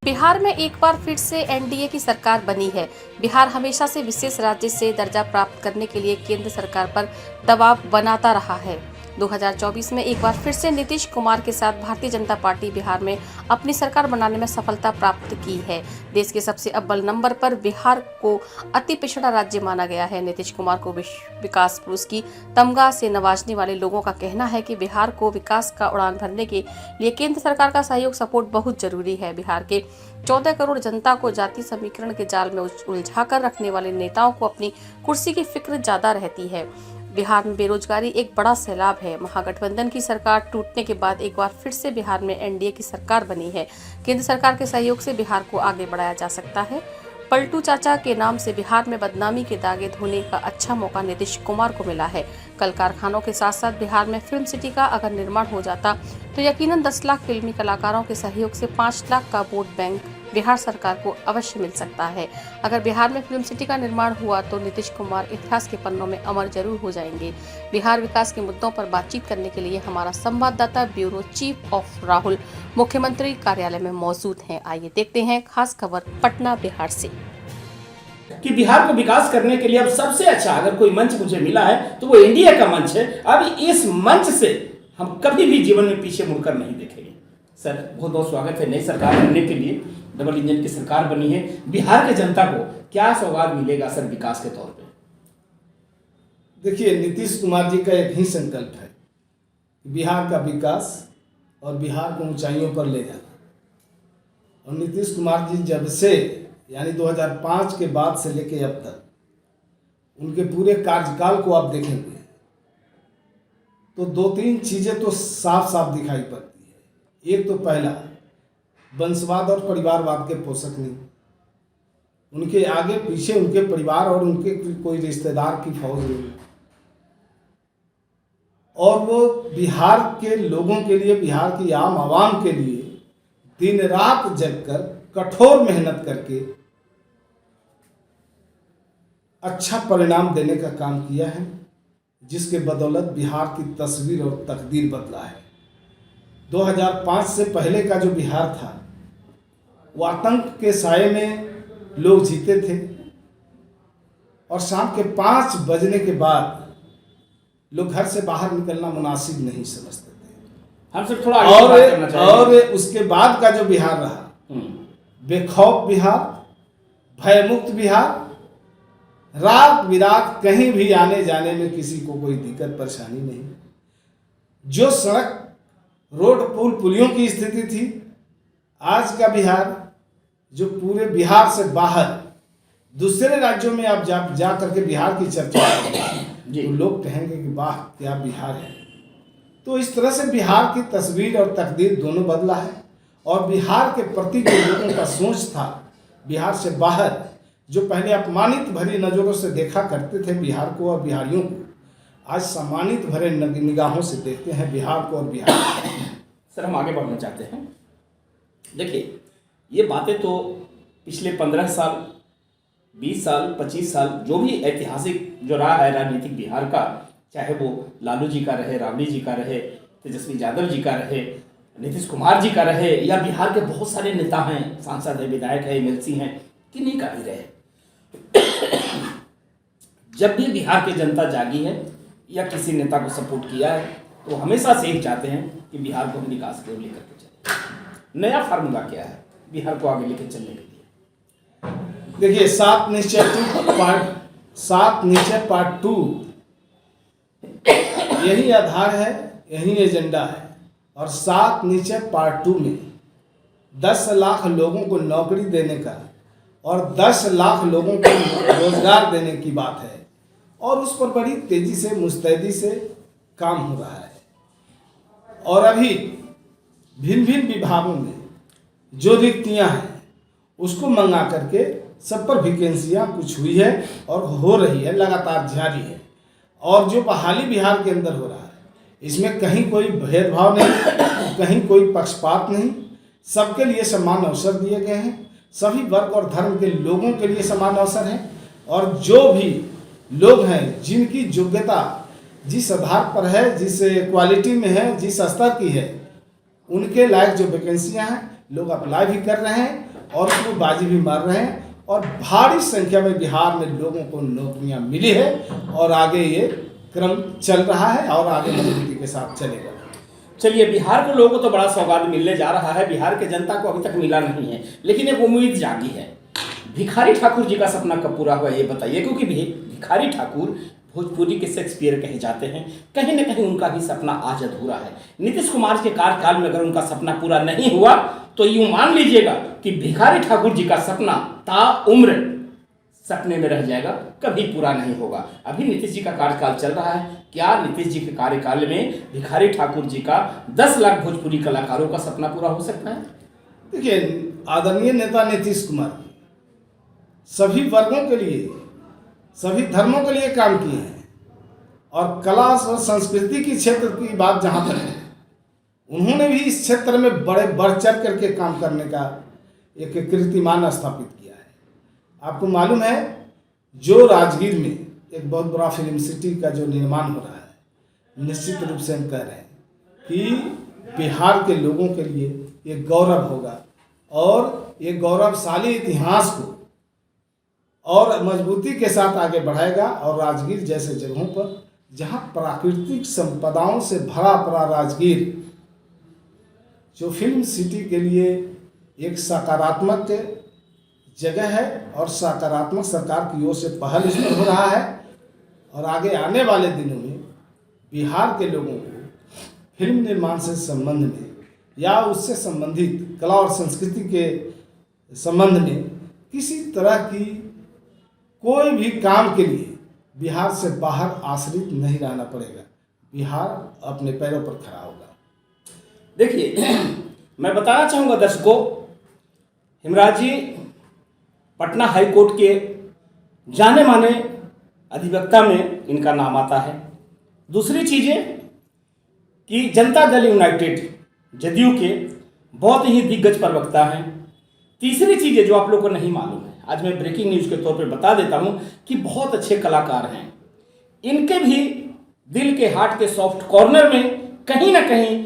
बिहार में एक बार फिर से एनडीए की सरकार बनी है। बिहार हमेशा से विशेष राज्य से दर्जा प्राप्त करने के लिए केंद्र सरकार पर दबाव बनाता रहा है। 2024 में एक बार फिर से नीतीश कुमार के साथ भारतीय जनता पार्टी बिहार में अपनी सरकार बनाने में सफलता प्राप्त की है। देश के सबसे अव्वल नंबर पर बिहार को अति पिछड़ा राज्य माना गया है। नीतीश कुमार को विकास पुरुष की तमगा से नवाजने वाले लोगों का कहना है कि बिहार को विकास का उड़ान भरने के लिए केंद्र सरकार का सहयोग सपोर्ट बहुत जरूरी है। बिहार के 14 करोड़ जनता को जाति समीकरण के जाल में उलझाकर रखने वाले नेताओं को अपनी कुर्सी की फिक्र ज्यादा रहती है। बिहार में बेरोजगारी एक बड़ा सैलाब है। महागठबंधन की सरकार टूटने के बाद एक बार फिर से बिहार में एनडीए की सरकार बनी है। केंद्र सरकार के सहयोग से बिहार को आगे बढ़ाया जा सकता है। पलटू चाचा के नाम से बिहार में बदनामी के दागे धोने का अच्छा मौका नीतीश कुमार को मिला है। कल कारखानों के साथ साथ बिहार में फिल्म सिटी का अगर निर्माण हो जाता तो यकीनन 10 लाख फिल्मी कलाकारों के सहयोग से 5 लाख का वोट बैंक बिहार सरकार को अवश्य मिल सकता है। अगर बिहार में फिल्म सिटी का निर्माण हुआ तो नीतीश कुमार इतिहास के पन्नों में अमर जरूर हो जाएंगे। बिहार विकास के मुद्दों पर बातचीत करने के लिए हमारा संवाददाता ब्यूरो चीफ ऑफ राहुल मुख्यमंत्री कार्यालय में मौजूद हैं। आइए देखते हैं खास खबर पटना बिहार से। कि बिहार को विकास करने के लिए अब सबसे अच्छा अगर कोई मंच मुझे मिला है तो वो एनडीए का मंच है। अब इस मंच से हम कभी भी जीवन में पीछे मुड़कर नहीं देखेंगे। सर बहुत बहुत स्वागत है नई सरकार बनने के लिए। डबल इंजन की सरकार बनी है। बिहार के जनता को क्या सौगात मिलेगा सर विकास के तौर पे? देखिए, नीतीश कुमार जी का एक ही संकल्प है, बिहार का विकास और बिहार को ऊंचाइयों पर ले जाना। और नीतीश कुमार जी जब से यानी 2005 के बाद से लेके अब तक उनके पूरे कार्यकाल को आप देखेंगे तो 2-3 चीज़ें तो साफ साफ दिखाई पड़ती है। एक तो पहला, वंशवाद और परिवारवाद के पोषक नहीं, उनके आगे पीछे उनके परिवार और उनके कोई रिश्तेदार की फौज नहीं, और वो बिहार के लोगों के लिए, बिहार की आम आवाम के लिए दिन रात जगकर कठोर मेहनत करके अच्छा परिणाम देने का काम किया है, जिसके बदौलत बिहार की तस्वीर और तकदीर बदला है। 2005 से पहले का जो बिहार था वो आतंक के साये में लोग जीते थे और शाम के 5 बजने के बाद लोग घर से बाहर निकलना मुनासिब नहीं समझते थे। हमसे थोड़ा आगे बात करना चाहिए। और उसके बाद का जो बिहार रहा, बेखौफ बिहार, भयमुक्त बिहार, रात बिरात कहीं भी आने जाने में किसी को कोई दिक्कत परेशानी नहीं। जो सड़क रोड पुल पुलियों की स्थिति थी, आज का बिहार जो पूरे बिहार से बाहर दूसरे राज्यों में आप जा करके बिहार की चर्चा करेंगे तो लोग कहेंगे कि वाह क्या बिहार है। तो इस तरह से बिहार की तस्वीर और तकदीर दोनों बदला है। और बिहार के प्रति जो लोगों का सोच था, बिहार से बाहर जो पहले अपमानित भरी नज़रों से देखा करते थे बिहार को और बिहारियों को, आज सम्मानित भरे निगाहों से देखते हैं बिहार को और बिहार को। सर हम आगे बढ़ना चाहते हैं। देखिए ये बातें तो पिछले 15 साल, 20 साल, 25 साल जो भी ऐतिहासिक जो रहा है राजनीतिक बिहार का, चाहे वो लालू जी का रहे, राबड़ी जी का रहे, तेजस्वी यादव जी का रहे, नीतीश कुमार जी का रहे, या बिहार के बहुत सारे नेता हैं, सांसद हैं, विधायक हैं, एमएलसी हैं, किन्हीं का भी रहे। जब भी बिहार की जनता जागी है या किसी नेता को सपोर्ट किया है तो हमेशा से ही चाहते हैं कि बिहार को विकास की ओर लेकर के चले। नया फार्मूला क्या है बिहार को आगे लेकर चलने के लिए? देखिए, 7 निश्चय पार्ट 2 यही आधार है, यही एजेंडा है। और 7 निश्चय पार्ट 2 में 10 लाख लोगों को नौकरी देने का और 10 लाख लोगों को रोजगार देने की बात है। और उस पर बड़ी तेजी से, मुस्तैदी से काम हो रहा है। और अभी भिन्न भिन्न विभागों में जो रिक्तियां हैं उसको मंगा करके सब पर वैकेंसियां कुछ हुई है और हो रही है, लगातार जारी है। और जो बहाली बिहार के अंदर हो रहा है, इसमें कहीं कोई भेदभाव नहीं, कहीं कोई पक्षपात नहीं, सबके लिए समान अवसर दिए गए हैं। सभी वर्ग और धर्म के लोगों के लिए समान अवसर हैं। और जो भी लोग हैं जिनकी योग्यता जिस आधार पर है, जिस क्वालिटी में है, जिस स्तर की है, उनके लायक जो वैकेंसियां हैं लोग अप्लाई भी कर रहे हैं और उसमें बाजी भी मार रहे हैं और भारी संख्या में बिहार में लोगों को नौकरियां मिली है और आगे ये क्रम चल रहा है और आगे मजबूती के साथ चलेगा। चलिए, बिहार के लोगों को तो बड़ा सौगात मिलने जा रहा है, बिहार के जनता को अभी तक मिला नहीं है, लेकिन एक उम्मीद जागी है। भिखारी ठाकुर जी का सपना कब पूरा हुआ ये बताइए, क्योंकि भिखारी ठाकुर भोजपुरी के शेक्सपियर कहे जाते हैं, कहीं ना कहीं उनका भी सपना आज अधूरा है। नीतीश कुमार के कार्यकाल में अगर उनका सपना पूरा नहीं हुआ तो यूं मान लीजिएगा कि भिखारी ठाकुर जी का सपना ताउम्र सपने में रह जाएगा, कभी पूरा नहीं होगा। अभी नीतीश जी का कार्यकाल चल रहा है, क्या नीतीश जी के कार्यकाल में भिखारी ठाकुर जी का 10 लाख भोजपुरी कलाकारों का सपना पूरा हो सकता है? देखिए, आदरणीय नेता नीतीश कुमार सभी वर्गों के लिए, सभी धर्मों के लिए काम किए हैं और कला और संस्कृति की क्षेत्र की बात जहाँ तक है, उन्होंने भी इस क्षेत्र में बड़े बढ़ चढ़ करके काम करने का एक कीर्तिमान स्थापित किया है। आपको मालूम है, जो राजगीर में एक बहुत बड़ा फिल्म सिटी का जो निर्माण हो रहा है, निश्चित रूप से हम कह रहे हैं कि बिहार के लोगों के लिए ये गौरव होगा और ये गौरवशाली इतिहास को और मजबूती के साथ आगे बढ़ाएगा। और राजगीर जैसे जगहों पर जहाँ प्राकृतिक संपदाओं से भरा पड़ा राजगीर जो फिल्म सिटी के लिए एक सकारात्मक जगह है और सकारात्मक सरकार की ओर से पहल इसमें हो रहा है और आगे आने वाले दिनों में बिहार के लोगों को फिल्म निर्माण से संबंध में या उससे संबंधित कला और संस्कृति के संबंध में किसी तरह की कोई भी काम के लिए बिहार से बाहर आश्रित नहीं रहना पड़ेगा। बिहार अपने पैरों पर खड़ा होगा। देखिए, मैं बताना चाहूँगा दर्शकों, हेमराज जी पटना हाई कोर्ट के जाने माने अधिवक्ता में इनका नाम आता है। दूसरी चीज़ें कि जनता दल यूनाइटेड जदयू के बहुत ही दिग्गज प्रवक्ता हैं। तीसरी चीज़ें जो आप लोग को नहीं मालूम है, आज मैं ब्रेकिंग न्यूज़ के तौर पे बता देता हूं कि बहुत अच्छे कलाकार हैं। इनके भी दिल के हार्ट के सॉफ्ट कॉर्नर में कहीं ना कहीं